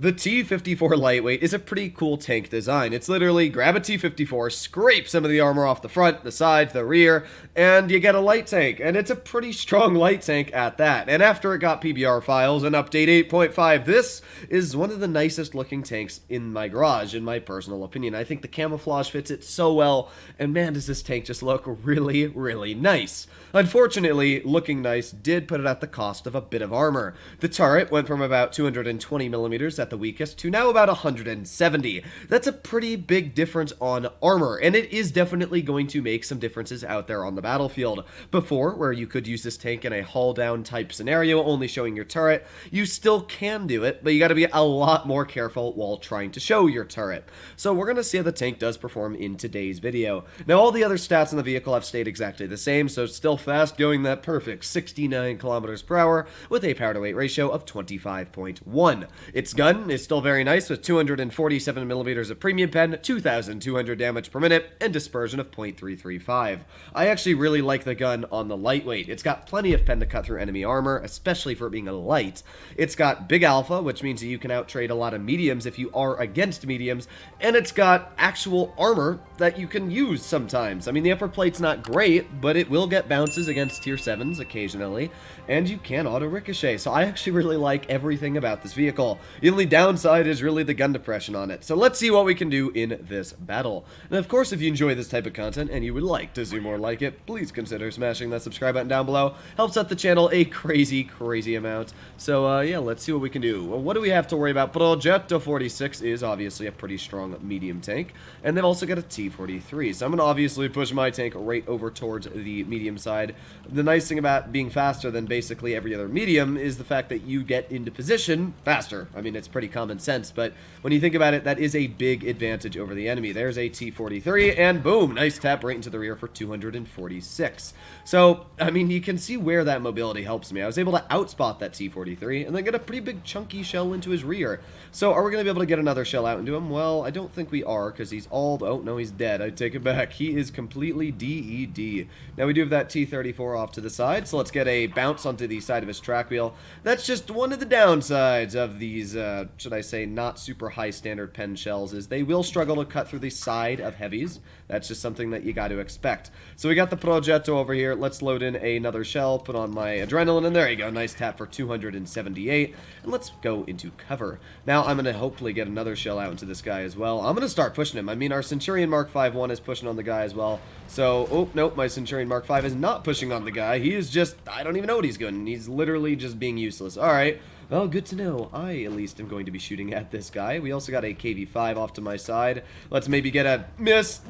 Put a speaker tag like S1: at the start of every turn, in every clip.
S1: The T-54 Lightweight is a pretty cool tank design. It's literally grab a T-54, scrape some of the armor off the front, the sides, the rear, and you get a light tank. And it's a pretty strong light tank at that. And after it got PBR files and update 8.5, this is one of the nicest looking tanks in my garage, in my personal opinion. I think the camouflage fits it so well, and man, does this tank just look really, really nice. Unfortunately, looking nice did put it at the cost of a bit of armor. The turret went from about 220 millimeters at the weakest to now about 170. That's a pretty big difference on armor, and it is definitely going to make some differences out there on the battlefield. Before, where you could use this tank in a hull down type scenario, only showing your turret, you still can do it, but you gotta be a lot more careful while trying to show your turret. So we're gonna see how the tank does perform in today's video. Now all the other stats in the vehicle have stayed exactly the same, so it's still fast, going that perfect 69 kilometers per hour with a power to weight ratio of 25.1. Its gun is still very nice with 247 millimeters of premium pen, 2,200 damage per minute, and dispersion of 0.335. I actually really like the gun on the lightweight. It's got plenty of pen to cut through enemy armor, especially for it being a light. It's got big alpha, which means that you can outtrade a lot of mediums if you are against mediums, and it's got actual armor that you can use sometimes. I mean, the upper plate's not great, but it will get bounces against tier 7s occasionally, and you can auto ricochet, so I actually really like everything about this vehicle. The only downside is really the gun depression on it. So let's see what we can do in this battle. And of course, if you enjoy this type of content and you would like to see more like it, please consider smashing that subscribe button down below. Helps out the channel a crazy, crazy amount. So yeah, let's see what we can do. Well, what do we have to worry about? Progetto 46 is obviously a pretty strong medium tank, and they've also got a T-43. So I'm going to obviously push my tank right over towards the medium side. The nice thing about being faster than basically every other medium is the fact that you get into position faster. I mean, it's pretty common sense, but when you think about it, that is a big advantage over the enemy. There's a T-43, and boom, nice tap right into the rear for 246. So, I mean, you can see where that mobility helps me. I was able to outspot that T-43, and then get a pretty big chunky shell into his rear. So, are we going to be able to get another shell out into him? Well, I don't think we are, because he's all... Oh, no, he's dead. I take it back. He is completely DED. Now, we do have that T-34 off to the side, so let's get a bounce onto the side of his track wheel. That's just one of the downsides of these, should I say, not super high standard pen shells, is they will struggle to cut through the side of heavies. That's just something that you got to expect. So we got the Progetto over here. Let's load in another shell, put on my adrenaline, and there you go. Nice tap for 278. And let's go into cover. Now I'm going to hopefully get another shell out into this guy as well. I'm going to start pushing him. I mean, our Centurion Mark 5-1 is pushing on the guy as well. So, oh, nope, my Centurion Mark 5 is not pushing on the guy. He is just, I don't even know what he's doing. He's literally just being useless. All right. Well, good to know. I, at least, am going to be shooting at this guy. We also got a KV-5 off to my side. Let's maybe get a miss.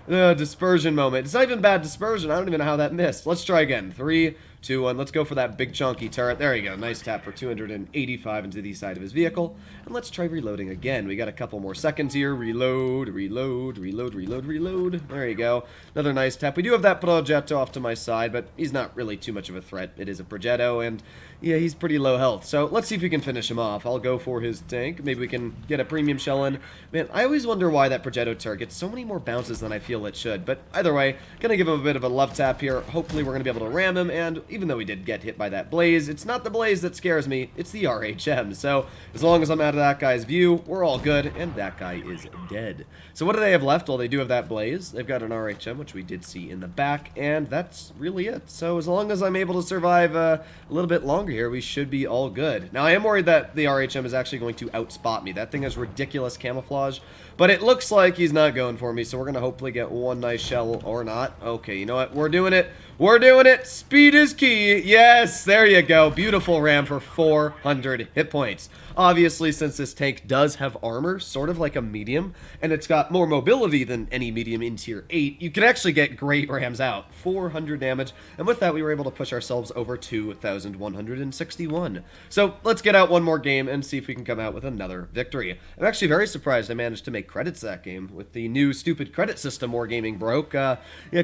S1: Dispersion moment. It's not even bad dispersion. I don't even know how that missed. Let's try again. 3, 2, 1. Let's go for that big chunky turret. There you go. Nice tap for 285 into the side of his vehicle. And let's try reloading again. We got a couple more seconds here. Reload, reload, reload, reload, reload. There you go. Another nice tap. We do have that Progetto off to my side, but he's not really too much of a threat. It is a Progetto, and yeah, he's pretty low health. So let's see if we can finish him off. I'll go for his tank. Maybe we can get a premium shell in. Man, I always wonder why that Progetto turret gets so many more bounces than I feel it should. But either way, gonna give him a bit of a love tap here. Hopefully we're gonna be able to ram him, and even though we did get hit by that blaze, it's not the blaze that scares me, it's the RHM. So as long as I'm out of that guy's view, we're all good, and that guy is dead. So what do they have left? Well, they do have that blaze. They've got an RHM, which we did see in the back, and that's really it. So as long as I'm able to survive a little bit longer here, we should be all good. Now I am worried that the RHM is actually going to outspot me. That thing has ridiculous camouflage, but it looks like he's not going for me, so we're gonna hopefully get one nice shell or not. Okay, you know what? We're doing it. We're doing it. Speed is key. Yes, there you go. Beautiful ram for 400 hit points. Obviously, since this tank does have armor, sort of like a medium, and it's got more mobility than any medium in tier 8, you can actually get great rams out. 400 damage, and with that, we were able to push ourselves over 2,161. So let's get out one more game and see if we can come out with another victory. I'm actually very surprised I managed to make credits that game. With the new stupid credit system Wargaming broke, yeah,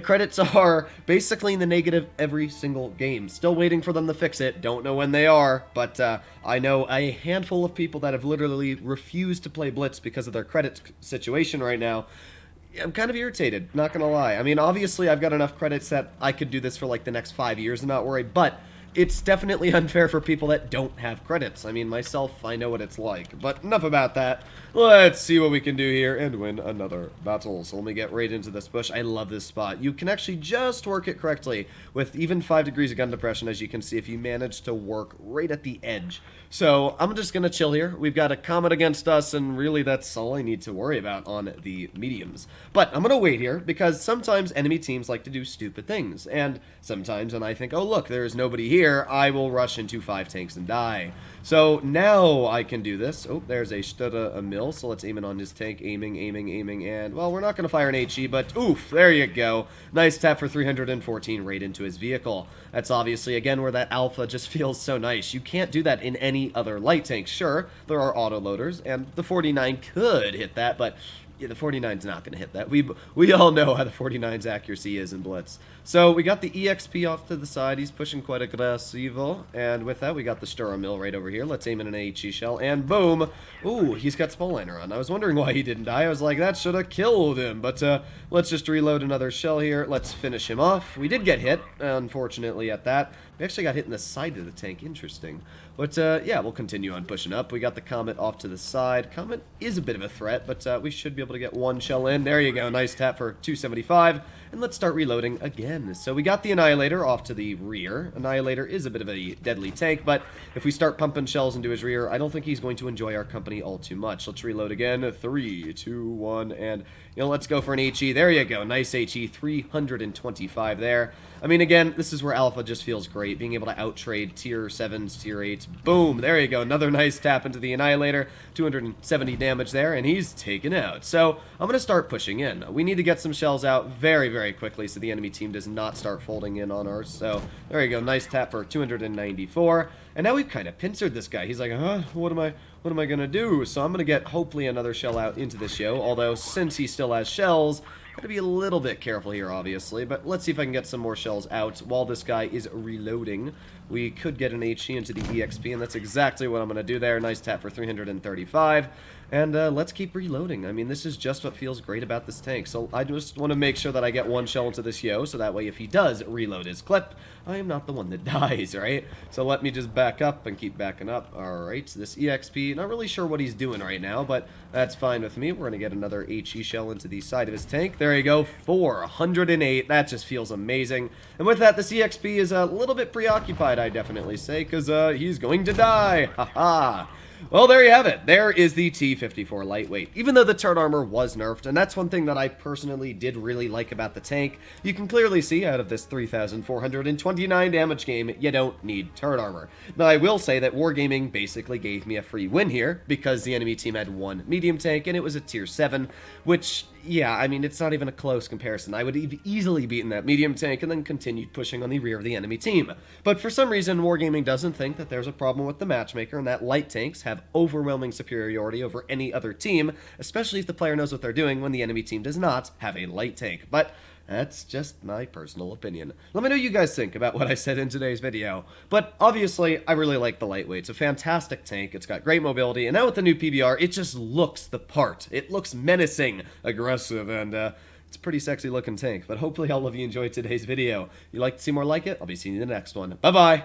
S1: credits are basically in the negative every single game. Still waiting for them to fix it. Don't know when they are, but I know a handful of people that have literally refused to play Blitz because of their credit situation right now. I'm kind of irritated, not gonna lie. I mean, obviously I've got enough credits that I could do this for like the next 5 years and not worry, but it's definitely unfair for people that don't have credits. I mean, myself, I know what it's like. But enough about that. Let's see what we can do here and win another battle. So let me get right into this bush. I love this spot. You can actually just work it correctly with even 5 degrees of gun depression, as you can see, if you manage to work right at the edge. So I'm just going to chill here. We've got a comet against us, and really that's all I need to worry about on the mediums. But I'm going to wait here, because sometimes enemy teams like to do stupid things. And sometimes when I think, oh look, there's nobody here, I will rush into 5 tanks and die. So now I can do this. Oh, there's a Studa a mill, so let's aim it on his tank. Aiming, and, well, we're not going to fire an HE, but oof, there you go. Nice tap for 314 right into his vehicle. That's obviously, again, where that alpha just feels so nice. You can't do that in any other light tank. Sure, there are autoloaders, and the 49 could hit that, but yeah, the 49's not going to hit that. We all know how the 49's accuracy is in Blitz. So we got the EXP off to the side. He's pushing quite aggressivo. And with that, we got the Stura Mill right over here. Let's aim in an HE shell. And boom. Ooh, he's got Spalliner on. I was wondering why he didn't die. I was like, that should have killed him. But let's just reload another shell here. Let's finish him off. We did get hit, unfortunately, at that. We actually got hit in the side of the tank. Interesting. But, yeah, we'll continue on pushing up. We got the Comet off to the side. Comet is a bit of a threat, but we should be able to get 1 shell in. There you go. Nice tap for 275. And let's start reloading again. So we got the Annihilator off to the rear. Annihilator is a bit of a deadly tank, but if we start pumping shells into his rear, I don't think he's going to enjoy our company all too much. Let's reload again. 3, 2, 1, and, you know, let's go for an HE. There you go. Nice HE. 325 there. I mean, again, this is where Alpha just feels great, being able to outtrade tier 7s, tier 8s. Boom, there you go. Another nice tap into the Annihilator. 270 damage there, and he's taken out. So I'm going to start pushing in. We need to get some shells out very, very quickly so the enemy team does not start folding in on ours. So there you go. Nice tap for 294. And now we've kind of pincered this guy. He's like, huh, what am I going to do? So I'm going to get, hopefully, another shell out into the show. Although, since he still has shells, got to be a little bit careful here, obviously. But let's see if I can get some more shells out while this guy is reloading. We could get an HE into the EXP, and that's exactly what I'm going to do there. Nice tap for 335. And let's keep reloading. I mean, this is just what feels great about this tank. So I just want to make sure that I get 1 shell into this yo, so that way if he does reload his clip, I am not the one that dies, right? So let me just back up and keep backing up. Alright, so this EXP, not really sure what he's doing right now, but that's fine with me. We're going to get another HE shell into the side of his tank. There you go, 408. That just feels amazing. And with that, this EXP is a little bit preoccupied, I definitely say, because he's going to die. Haha. Well, there you have it. There is the T-54 lightweight. Even though the turret armor was nerfed, and that's one thing that I personally did really like about the tank, you can clearly see out of this 3,429 damage game, you don't need turret armor. Now, I will say that Wargaming basically gave me a free win here, because the enemy team had 1 medium tank, and it was a tier 7, which, yeah, I mean, it's not even a close comparison. I would have easily beaten that medium tank and then continued pushing on the rear of the enemy team. But for some reason, Wargaming doesn't think that there's a problem with the matchmaker, and that light tanks have overwhelming superiority over any other team, especially if the player knows what they're doing when the enemy team does not have a light tank. But that's just my personal opinion. Let me know what you guys think about what I said in today's video. But obviously, I really like the lightweight. It's a fantastic tank. It's got great mobility. And now with the new PBR, it just looks the part. It looks menacing, aggressive, and it's a pretty sexy looking tank. But hopefully all of you enjoyed today's video. If you'd like to see more like it, I'll be seeing you in the next one. Bye-bye!